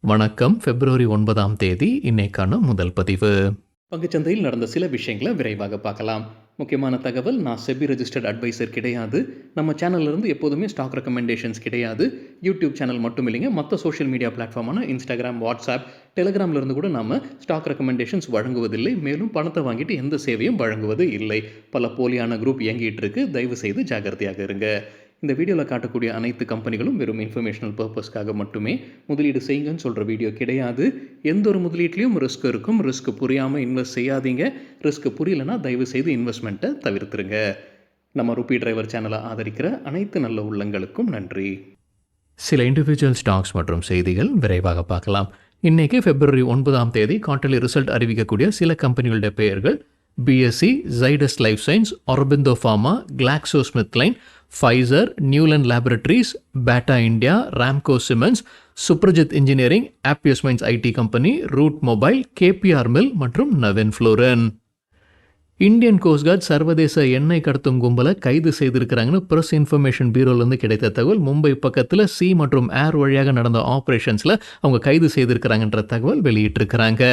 வணக்கம். பிப்ரவரி 9ஆம் தேதி இன்னைக்கான முதல் பதிவு. பங்குச்சந்தையில் நடந்த சில விஷயங்களை விரைவாக பார்க்கலாம். முக்கியமான தகவல், நான் செபி ரெஜிஸ்டர்ட் அட்வைசர் கிடையாது. நம்ம சேனல்லேருந்து எப்போதுமே ஸ்டாக் ரெக்கமெண்டேஷன்ஸ் கிடையாது. யூடியூப் சேனல் மட்டும் இல்லைங்க, மற்ற சோஷியல் மீடியா பிளாட்ஃபார்மான இன்ஸ்டாகிராம், வாட்ஸ்அப், டெலிகிராம்லேருந்து கூட நம்ம ஸ்டாக் ரெக்கமெண்டேஷன்ஸ் வழங்குவதில்லை. மேலும் பணத்தை வாங்கிட்டு எந்த சேவையும் வழங்குவது இல்லை. பல போலியான குரூப் இயங்கிட்டு இருக்கு. தயவு செய்து ஜாகிரதையாக இருங்க. இந்த வீடியோவில் காட்டக்கூடிய அனைத்து கம்பெனிகளும் வெறும் இன்ஃபர்மேஷனல் பர்பஸ்க்காக மட்டுமே முதலீடு செய்யுங்கன்னு சொல்கிற வீடியோ கிடையாது. எந்த ஒரு முதலீட்லையும் ரிஸ்க் இருக்கும். ரிஸ்க் புரியாமல் இன்வெஸ்ட் செய்யாதீங்க. ரிஸ்க் புரியலைன்னா தயவு செய்து இன்வெஸ்ட்மெண்ட்டை தவிர்த்துருங்க. நம்ம ருபி டிரைவர் சேனலை ஆதரிக்கிற அனைத்து நல்ல உள்ளங்களுக்கும் நன்றி. சில இண்டிவிஜுவல் ஸ்டாக்ஸ் மற்றும் செய்திகள் விரைவாக பார்க்கலாம். இன்னைக்கு பிப்ரவரி 9ஆம் தேதி குவார்ட்டர்லி ரிசல்ட் அறிவிக்கக்கூடிய சில கம்பெனிகளுடைய பெயர்கள்: PSC, Zydus life science, Aurobindo pharma, GlaxoSmithKline, Pfizer, Neuland laboratories, Bata India, Ramco cements, Suprajit engineering, ஆப்பியஸ் மைன்ஸ் IT company, route mobile, KPR mill மற்றும் நவீன் ஃப்ளோரன். இந்தியன் கோஸ்ட்கார்ட் சர்வதேச எண்ணெய் கடத்தும் கும்பலை கைது செய்திருக்கிறாங்கன்னு பிரஸ் இன்ஃபர்மேஷன் பியூரோலேருந்து கிடைத்த தகவல். மும்பை பக்கத்தில் சி மற்றும் ஏர் வழியாக நடந்த ஆப்ரேஷன்ஸில் அவங்க கைது செய்திருக்கிறாங்கன்ற தகவல் வெளியிட்டிருக்கிறாங்க.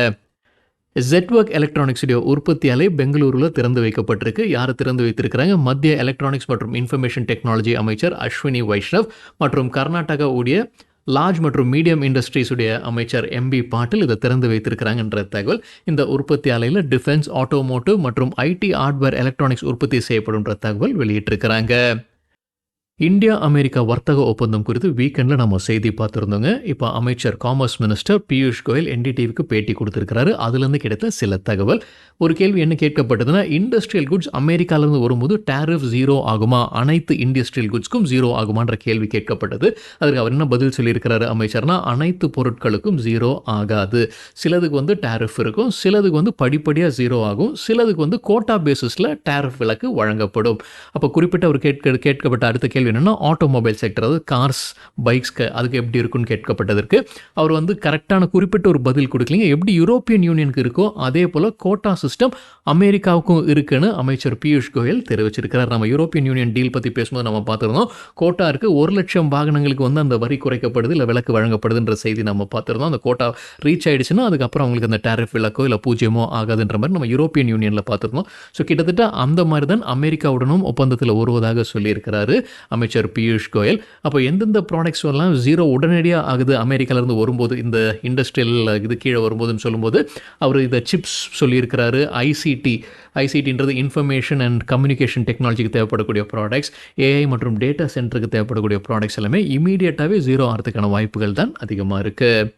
ஜெட்வொர்க் எலக்ட்ரானிக்ஸுடைய உற்பத்தி ஆலை பெங்களூருல திறந்து வைக்கப்பட்டிருக்கு. யார் திறந்து வைத்திருக்கிறாங்க? மத்திய எலக்ட்ரானிக்ஸ் மற்றும் இன்ஃபர்மேஷன் டெக்னாலஜி அமைச்சர் அஸ்வினி வைஷ்ணவ் மற்றும் கர்நாடகா உடைய லார்ஜ் மற்றும் மீடியம் இண்டஸ்ட்ரீஸுடைய அமைச்சர் எம்பி பாட்டில் இதை திறந்து வைத்திருக்கிறாங்கன்ற தகவல். இந்த உற்பத்தி ஆலையில் டிஃபென்ஸ், ஆட்டோமோட்டிவ் மற்றும் ஐடி ஹார்ட்வேர் எலக்ட்ரானிக்ஸ் உற்பத்தி செய்யப்படும்ன்ற தகவல் வெளியிட்டிருக்கிறாங்க. இந்தியா அமெரிக்கா வர்த்தக ஒப்பந்தம் குறித்து வீக்கெண்டில் நம்ம செய்தி பார்த்துருந்தோங்க. இப்போ அமைச்சர் காமர்ஸ் மினிஸ்டர் பியூஷ் கோயல் என்டிடிவிக்கு பேட்டி கொடுத்துருக்கிறாரு. அதுலேருந்து கிடைத்த சில தகவல். ஒரு கேள்வி என்ன கேட்கப்பட்டதுன்னா, இண்டஸ்ட்ரியல் குட்ஸ் அமெரிக்காவிலேருந்து வரும்போது டேரிஃப் ஜீரோ ஆகுமா, அனைத்து இண்டஸ்ட்ரியல் குட்ஸ்க்கும் ஜீரோ ஆகுமான்ற கேள்வி கேட்கப்பட்டது. அதுக்கு அவர் என்ன பதில் சொல்லியிருக்கிறாரு அமைச்சர்னா, அனைத்து பொருட்களுக்கும் ஜீரோ ஆகாது. சிலதுக்கு டேரிஃப் இருக்கும், சிலதுக்கு படிப்படியாக ஜீரோ ஆகும், சிலதுக்கு கோட்டா பேசிஸில் டேரிஃப் விலக்கு வழங்கப்படும். அப்போ குறிப்பிட்ட அவர் கேட்கப்பட்ட அடுத்த கேள்வி என்னன்னா, ஆட்டோமொபைல் செக்டர், அதாவது கார்ஸ், பைக்ஸ்க்கு அதுக்கு எப்படி இருக்குன்னு கேட்கப்பட்டதற்கு அவர் கரெக்டான குறிப்பிட்ட ஒரு பதில் கொடுக்கலீங்க. எப்படி யூரோப்பியன் யூனியனுக்கு இருக்கோ அதே போல் கோட்டா சிஸ்டம் அமெரிக்காவுக்கும் இருக்குன்னு அமைச்சர் பியூஷ் கோயல் தெரிவிச்சிருக்கிறார். நம்ம யூரோப்பியன் யூனியன் டீல் பற்றி பேசும்போது நம்ம பார்த்துருந்தோம். கோட்டா இருக்கு, 1,00,000 வாகனங்களுக்கு அந்த வரி குறைக்கப்படுது, இல்லை விலக்கு வழங்கப்படுதுன்ற செய்தி நம்ம பார்த்துருந்தோம். அந்த கோட்டா ரீச் ஆயிடுச்சுன்னா அதுக்கப்புறம் அவங்களுக்கு அந்த டேரிஃப் விலக்கோ இல்லை பூஜ்ஜியமோ ஆகாதுன்ற மாதிரி நம்ம யூரோப்பியன் யூனியனில் பார்த்துருந்தோம். ஸோ கிட்டத்தட்ட அந்த மாதிரி தான் அமெரிக்காவுடனும் ஒப்பந்தத்தில் வருவதாக சொல்லியிருக்கிறாரு அமைச்சர் பியூஷ் கோயல். அப்போ எந்தெந்த ப்ராடக்ட்ஸ் எல்லாம் ஜீரோ உடனடியாக ஆகுது அமெரிக்காவிலேருந்து வரும்போது, இந்த இண்டஸ்ட்ரியல் இது கீழே வரும்போதுன்னு சொல்லும்போது அவர் இதை சிப்ஸ் சொல்லியிருக்கிறாரு. ஐசிடின்றது இன்ஃபர்மேஷன் அண்ட் கம்யூனிகேஷன் டெக்னாலஜிக்கு தேவைப்படக்கூடிய ப்ராடக்ட்ஸ், ஏஐ மற்றும் டேட்டா சென்டருக்கு தேவைப்படக்கூடிய ப்ராடக்ட்ஸ் எல்லாமே இமீடியட்டாகவே ஜீரோ ஆகிறதுக்கான வாய்ப்புகள் தான் அதிகமாக இருக்குது.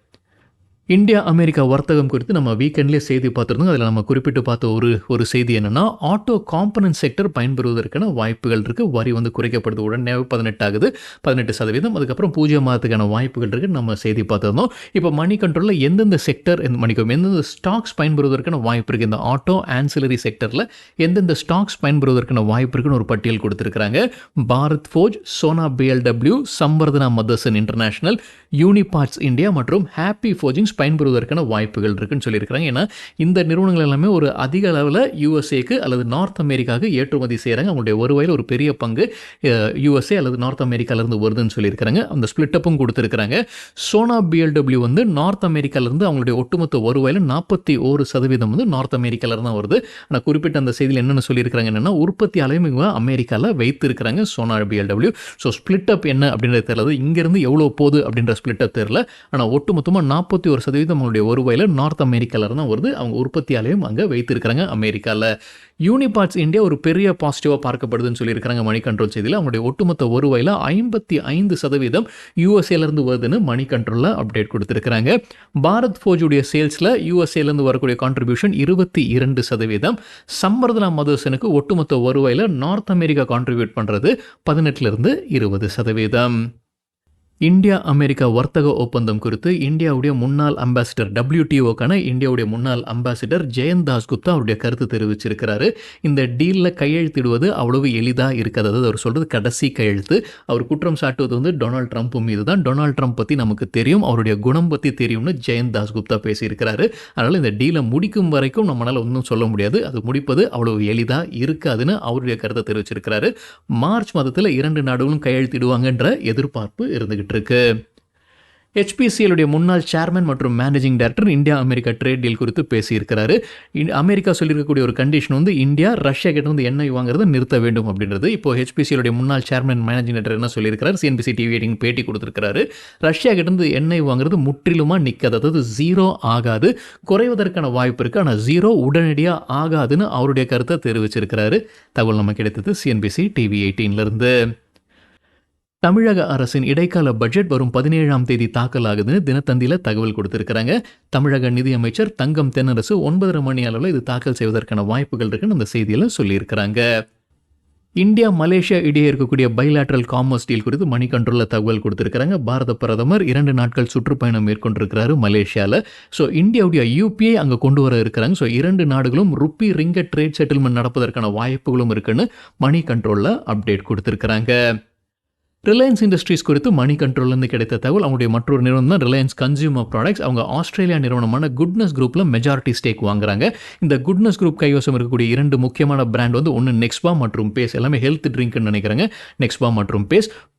இந்தியா அமெரிக்கா வர்த்தகம் குறித்து நம்ம வீக்கெண்ட்லேயே செய்தி பார்த்துருந்தோம். அதில் நம்ம குறிப்பிட்டு பார்த்த ஒரு செய்தி என்னென்னா, ஆட்டோ காம்பனன்ட் செக்டர் பயன்பெறுவதற்கான வாய்ப்புகள் இருக்குது. வரி குறைக்கப்படுது, உடனே 18 ஆகுது, 18%. அதுக்கப்புறம் 0 மாதத்துக்கான வாய்ப்புகள் இருக்குன்னு நம்ம செய்தி பார்த்துருந்தோம். இப்போ மணி கண்ட்ரோலில் எந்தெந்த செக்டர் எந்தெந்த ஸ்டாக்ஸ் பயன்பெறுவதற்கான வாய்ப்பு இருக்குது, இந்த ஆட்டோ ஆன்சிலரி செக்டரில் எந்தெந்த ஸ்டாக்ஸ் பயன்பெறுவதற்கான வாய்ப்பு இருக்குன்னு ஒரு பட்டியல் கொடுத்துருக்குறாங்க. Bharat forge, Sona BLW, Samvardhana Motherson international, Uniparts India மற்றும் ஹாப்பி ஃபோர்ஜிங்ஸ் பயன்பெறுவதற்கான வாய்ப்புகள் இருக்குன்னு சொல்லியிருக்கிறாங்க. ஏன்னா இந்த நிறுவனங்கள் எல்லாமே ஒரு அதிக அளவில் யூஎஸ்ஏக்கு அல்லது நார்த் அமெரிக்காவுக்கு ஏற்றுமதி செய்கிறாங்க. அவங்களுடைய வருவாயில் ஒரு பெரிய பங்கு யூஎஸ்ஏ அல்லது நார்த் அமெரிக்காவிலேருந்து வருதுன்னு சொல்லியிருக்கிறாங்க. அந்த ஸ்பிளிட்டப்பும் கொடுத்துருக்குறாங்க. சோனா BLW நார்த் அமெரிக்காவிலேருந்து அவங்களுடைய ஒட்டுமொத்த வருவாயில் 41% நார்த் அமெரிக்காவிலேருந்து தான் வருது. ஆனால் குறிப்பிட்ட அந்த செய்தியில் என்னென்ன சொல்லியிருக்கிறாங்க என்னென்னா, உற்பத்தி ஆலையும் இவங்க அமெரிக்காவில் வைத்திருக்கிறாங்க சோனா BLW. ஸோ ஸ்பிளிட்டப் என்ன அப்படின்றது தெரியல, இங்கேருந்து எவ்வளோ போகுது அப்படின்ற ஸ்பிளிட்டப் தெரியல. ஆனால் ஒட்டுமொத்தமாக 41% அவங்களுடைய வருவாயில் நார்த் அமெரிக்காவில் தான் வருது. அவங்க உற்பத்தியாலையும் அங்கே வைத்திருக்கிறாங்க அமெரிக்காவில். யூனிபார்ட்ஸ் இந்தியா ஒரு பெரிய பாசிட்டிவாக பார்க்கப்படுதுன்னு சொல்லியிருக்கிறாங்க மணி கண்ட்ரோல் செய்தியில். அவங்களுடைய ஒட்டுமொத்த வருவாயில் 55% யூஎஸ்ஏலேருந்து வருதுன்னு மணி கண்ட்ரோலில் அப்டேட் கொடுத்துருக்குறாங்க. பாரத் ஃபோர்ஜுடைய சேல்ஸில் யூஎஸ்ஏலேருந்து வரக்கூடிய கான்ட்ரிபியூஷன் 22%. சம்வர்தனா மதர்சனுக்கு ஒட்டுமொத்த வருவாயில் நார்த் அமெரிக்கா கான்ட்ரிபியூட் பண்ணுறது 18%-20%. இந்தியா அமெரிக்கா வர்த்தக ஒப்பந்தம் குறித்து இந்தியாவுடைய முன்னாள் அம்பாசிடர், WTOக்கான இந்தியாவுடைய முன்னாள் அம்பாசிடர் ஜெயந்த் தாஸ்குப்தா அவருடைய கருத்து தெரிவிச்சிருக்கிறாரு. இந்த டீலில் கையெழுத்திடுவது அவ்வளவு எளிதாக இருக்காது. அதாவது அவர் சொல்கிறது கடைசி கையெழுத்து. அவர் குற்றம் சாட்டுவது டொனால்ட் ட்ரம்ப் மீது தான். டொனால்ட் ட்ரம்ப் பற்றி நமக்கு தெரியும், அவருடைய குணம் பற்றி தெரியும்னு ஜெயந்த் தாஸ்குப்தா பேசியிருக்கிறாரு. அதனால் இந்த டீலை முடிக்கும் வரைக்கும் நம்மளால் ஒன்றும் சொல்ல முடியாது, அது முடிப்பது அவ்வளவு எளிதாக இருக்காதுன்னு அவருடைய கருத்தை தெரிவிச்சிருக்கிறாரு. மார்ச் மாதத்தில் 2 நாடுகளும் கையெழுத்திடுவாங்கன்ற எதிர்பார்ப்பு இருந்துகிட்டு இருக்கு. HPCL முன்னாள் சேர்மன் மற்றும் managing director India America trade deal குறித்து பேசியிருக்கிறாரு. அமெரிக்கா சொல்லியிருக்கக்கூடிய ஒரு கண்டிஷன் வந்து இந்தியா ரஷ்யா கிட்ட வந்து எண்ணெய் வாங்குறதை நிறுத்த வேண்டும் அப்படின்றது. இப்போ HPCL முன்னாள் சேர்மன் மேனேஜிங் டைரக்டர் என்ன சொல்லியிருக்கிறார், CNBC TV பேட்டி கொடுத்திருக்கிறாரு. ரஷ்யா கிட்ட இருந்து எண்ணெய் வாங்குறது முற்றிலுமா நிற்காது, அதாவது ஜீரோ ஆகாது, குறைவதற்கான வாய்ப்பு இருக்குது, ஆனால் ஜீரோ உடனடியாக ஆகாதுன்னு அவருடைய கருத்தை தெரிவிச்சிருக்கிறாரு. தகவல் நமக்கு கிடைத்தது CNBC TV18 தமிழக அரசின் இடைக்கால பட்ஜெட் வரும் 17ஆம் தேதி தாக்கல் ஆகுதுன்னு தினத்தந்தியில் தகவல் கொடுத்திருக்கிறாங்க. தமிழக நிதியமைச்சர் தங்கம் தென்னரசு 9:30 மணி அளவில் இது தாக்கல் செய்வதற்கான வாய்ப்புகள் இருக்குன்னு அந்த செய்தியில் சொல்லியிருக்கிறாங்க. இந்தியா மலேசியா இடையே இருக்கக்கூடிய பைலேட்ரல் காமர்ஸ் டீல் குறித்து மணி கண்ட்ரோலில் தகவல் கொடுத்திருக்கிறாங்க. பாரத பிரதமர் 2 நாட்கள் சுற்றுப்பயணம் மேற்கொண்டிருக்கிறாரு மலேசியாவில். ஸோ இந்தியாவுடைய UPI அங்கே கொண்டு வர இருக்கிறாங்க. ஸோ 2 நாடுகளும் ருப்பி ரிங்கட் ட்ரேட் செட்டில்மெண்ட் நடப்பதற்கான வாய்ப்புகளும் இருக்குன்னு மணி கண்ட்ரோலில் அப்டேட் கொடுத்திருக்கிறாங்க. ரிலையன்ஸ் இண்டஸ்ட்ரீஸ் குறித்து மணி கண்ட்ரோல்லேருந்து கிடைத்த தகவல், அவங்களுடைய மற்றொரு நிறுவனம் தான் ரிலையன்ஸ் கன்சியூமர் ப்ராடக்ட்ஸ். அவங்க ஆஸ்திரேலியா நிறுவனமான குட்னஸ் குரூப்பில் மெஜாரிட்டி ஸ்டேக் வாங்குறாங்க. இந்த குட்னஸ் குரூப் கைவசம் இருக்கக்கூடிய 2 முக்கியமான பிராண்ட் வந்து ஒன்று நெக்ஸ்பா மற்றும் பேஸ், எல்லாமே ஹெல்த் ட்ரிங்க்னு நினைக்கிறாங்க. நெக்ஸ்பா மற்றும்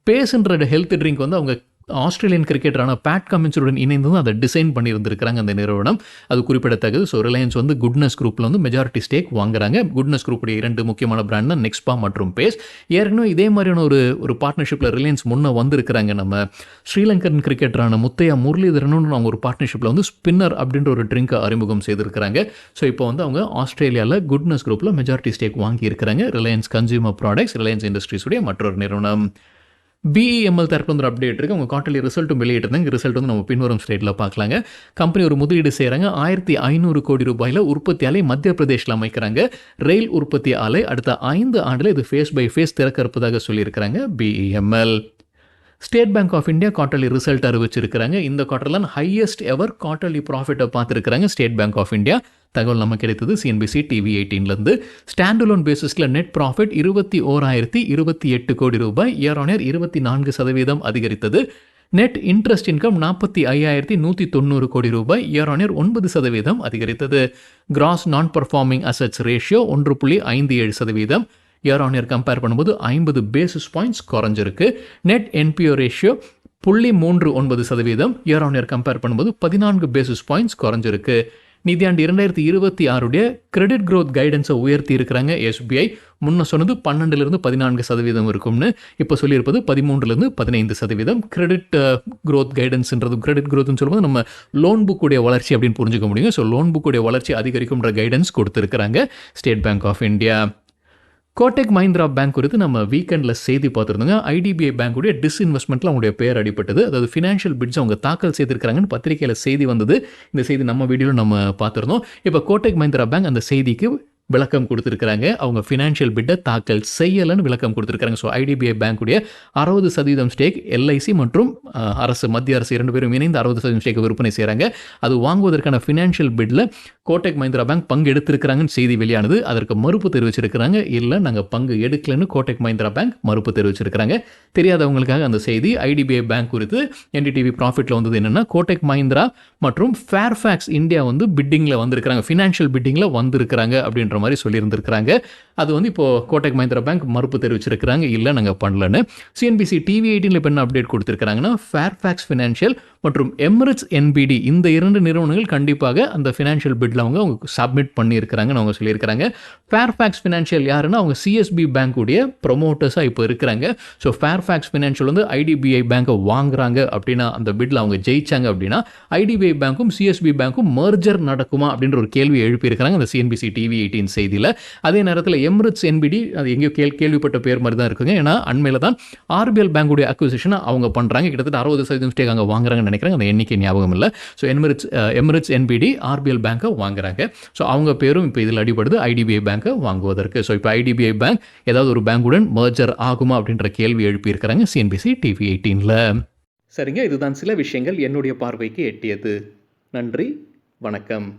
பேஸ்ன்ற ஹெல்த் ட்ரிங்க் வந்து அவங்க ஆஸ்திரேலியன் கிரிக்கெட்டரான பேட் கமின்ஸுடன் இணைந்து அதை டிசைன் பண்ணியிருந்திருக்கிறாங்க அந்த நிறுவனம். அது குறிப்பிடத்தக்கது. ஸோ ரிலையன்ஸ் வந்து குட்னஸ் குரூப்பில் வந்து மெஜாரிட்டி ஸ்டேக் வாங்குறாங்க. குட்னஸ் குரூப்புடைய 2 முக்கியமான பிராண்ட் தான் நெக்ஸ்பா மற்றும் பேஸ். ஏற்கனவே இதே மாதிரியான ஒரு பார்ட்னர்ஷிப்பில் ரிலையன்ஸ் முன்னே வந்திருக்கிறாங்க. நம்ம ஸ்ரீலங்கன் கிரிக்கெட்டரான முத்தையா முரளிதரனும் அவங்க ஒரு பார்ட்னர்ஷிப்பில் வந்து ஸ்பின்னர் அப்படின்ற ஒரு ட்ரிங்கை அறிமுகம் செய்திருக்கிறாங்க. ஸோ இப்போ வந்து அவங்க ஆஸ்திரேலியாவில் குட்னஸ் குரூப்பில் மெஜாரிட்டி ஸ்டேக் வாங்கியிருக்கிறாங்க. ரிலையன்ஸ் கன்சியூமர் ப்ராடக்ட்ஸ், ரிலையன்ஸ் இண்டஸ்ட்ரீஸுடைய மற்றொரு நிறுவனம். BEML தரப்பு வந்து ஒரு அப்டேட் இருக்குது. அவங்க குவார்ட்டர்லி ரிசல்ட்டும் வெளியிட்டிருந்தாங்க. ரிசல்ட் வந்து நம்ம பின்வரும் ஸ்லைடில் பார்க்கலாங்க. கம்பெனி ஒரு முதலீடு செய்கிறாங்க. 1500 கோடி ரூபாயில் உற்பத்தி ஆலை மத்திய பிரதேஷில் அமைக்கிறாங்க. ரயில் உற்பத்தி ஆலை அடுத்த 5 ஆண்டில் இது ஃபேஸ் பை ஃபேஸ் திறக்க இருப்பதாக சொல்லியிருக்கிறாங்க BEML. State Bank of India quarterly result அறிவிச்சிருக்கிறாங்க. இந்த குவார்ட்டர்லாம் ஹையஸ்ட் எவர் குவார்ட்டர்லி ப்ராஃபிட்டை பார்த்துருக்கிறாங்க ஸ்டேட் பேங்க் ஆஃப் இந்தியா. தகவல் நமக்கு கிடைத்தது CNBC TV18 ஸ்டாண்டலோன் பேசிஸில் நெட் ப்ராஃபிட் 21,028 கோடி ரூபாய், இயர் ஆன் இயர் 24% அதிகரித்தது. நெட் இன்ட்ரெஸ்ட் இன்கம் 45,190 கோடி ரூபாய், இயர் ஆன் இயர் 9% அதிகரித்தது. கிராஸ் நான் performing assets ratio 1.57%, year on year compare பண்ணும்போது 50 பேசிஸ் பாயிண்ட்ஸ் குறைஞ்சிருக்கு. Net NPA ratio 0.39%, year on year compare பண்ணும்போது 14 பேசிஸ் பாயிண்ட்ஸ் குறைஞ்சிருக்கு. நிதியாண்டு 2026 கிரெடிட் க்ரோத் கைடன்ஸை உயர்த்தி இருக்கிறாங்க SBI. முன்ன சொன்னது 12-14% இருக்கும்னு, இப்போ சொல்லியிருப்பது 13-15%. கிரெடிட் க்ரோத் கைடன்ஸ்ன்றது, கிரெடிட் க்ரோத்னு சொல்லும்போது நம்ம லோன் புக்குடைய வளர்ச்சி அப்படின்னு புரிஞ்சுக்க முடியும். ஸோ லோன் புக்குடைய வளர்ச்சி அதிகரிக்கும்ன்ற கைடன்ஸ் கொடுத்துருக்குறாங்க State Bank of India. Kotak Mahindra bank குறித்து நம்ம வீக்கெண்டில் செய்தி பார்த்துருந்தோங்க. IDBI பேங்குடைய டிஸ்இன்வெஸ்ட்மெண்ட்டில் அவங்களுடைய பேர் அடிப்பட்டது. அதாவது ஃபினான்ஷியல் பிட்ஸ் அவங்க தாக்கல் செய்திருக்கிறாங்கன்னு பத்திரிகையில் செய்தி வந்தது. இந்த செய்தி நம்ம வீடியோவில் நம்ம பார்த்துருந்தோம். இப்போ கோட்டக் மஹிந்திரா பேங்க் அந்த செய்திக்கு விளக்கம் கொடுத்துருக்குறாங்க. அவங்க ஃபினான்ஷியல் பிட்டை தாக்கல் செய்யலைன்னு விளக்கம் கொடுத்துருக்காங்க. ஸோ IDBI பேங்குடைய 60% ஸ்டேக் LIC மற்றும் அரசு, மத்திய அரசு 2 பேரும் இணைந்து 60% ஸ்டேக்கை விற்பனை செய்கிறாங்க. அது வாங்குவதற்கான ஃபினான்ஷியல் பிட்டில் கோட்டக் மஹிந்திரா பேங்க் பங்கு எடுத்திருக்கிறாங்கன்னு செய்தி வெளியானது. அதற்கு மறுப்பு தெரிவிச்சிருக்கிறாங்க. இல்லை, நாங்கள் பங்கு எடுக்கலன்னு கோட்டக் மஹிந்திரா பேங்க் மறுப்பு தெரிவிச்சிருக்கிறாங்க. தெரியாதவங்களுக்காக அந்த செய்தி. IDBI பேங்க் குறித்து NDTV ப்ராஃபிட்டில் வந்தது என்னென்னா, கோட்டக் மஹிந்திரா மற்றும் ஃபேர்ஃபேக்ஸ் இந்தியா வந்து பிட்டிங்கில் வந்திருக்கிறாங்க, ஃபினான்ஷியல் பிட்டிங்கில் வந்திருக்கிறாங்க அப்படின்ற மாதிரி சொல்லியிருந்திருக்கிறாங்க. அது வந்து இப்போ கோட்டக் மஹிந்திரா பேங்க் மறுப்பு தெரிவிச்சிருக்கிறாங்க, இல்லை நாங்கள் பண்ணலன்னு. CNBC TV18 இப்போ என்ன அப்டேட் கொடுத்துருக்காங்கன்னா, ஃபேர்ஃபேக்ஸ் ஃபினான்ஷியல் மற்றும் எமிரேட்ஸ் NBD இந்த 2 நிறுவனங்கள் கண்டிப்பாக அந்த ஃபினான்ஷியல் பிட்டில் அவங்க சப்மிட் பண்ணியிருக்கிறாங்கன்னு அவங்க சொல்லியிருக்கிறாங்க. ஃபேர்ஃபேக்ஸ் ஃபினான்ஷியல் யாருன்னா, அவங்க CSB பேங்குடைய ப்ரொமோட்டர்ஸாக இப்போ இருக்கிறாங்க. ஸோ ஃபேர்ஃபேக்ஸ் ஃபினான்ஷியல் வந்து IDBI பேங்கை வாங்குறாங்க அப்படின்னா, அந்த பிட்டில் அவங்க ஜெயிச்சாங்க அப்படின்னா, IDBI பேங்க்கும் CSB பேங்க்கும் மர்ஜர் நடக்குமா அப்படின்ற ஒரு கேள்வி எழுப்பியிருக்கிறாங்க அந்த CNBC TV18 செய்தியில். அதே நேரத்தில் எமிரேட்ஸ் NBD அது எங்கேயோ கேள்விப்பட்ட பேர் மாதிரி தான் இருக்குங்க. ஏன்னா அண்மையில் தான் RBL பேங்குடைய அக்விசிஷனை அவங்க பண்ணுறாங்க. கிட்டத்தட்ட 60% ஸ்டேக் அங்கே வாங்குறாங்கன்னு நினைக்கிறாங்க. அந்த எண்ணிக்கை ஞாபகம் இல்லை. ஸோ எமிரேட்ஸ் NBD RBL பேங்கை வாங்குறாங்க. ஸோ அவங்க பேரும் இப்போ இதில் அடிபடுது IDBI பேங்கை வாங்குவதற்கு. ஸோ இப்போ IDBI பேங்க் ஏதாவது ஒரு பேங்குடன் மர்ஜர் ஆகுமா அப்படின்ற கேள்வி எழுப்பியிருக்கிறாங்க CNBC TV18. சரிங்க, இதுதான் சில விஷயங்கள் என்னுடைய பார்வைக்கு எட்டியது. நன்றி, வணக்கம்.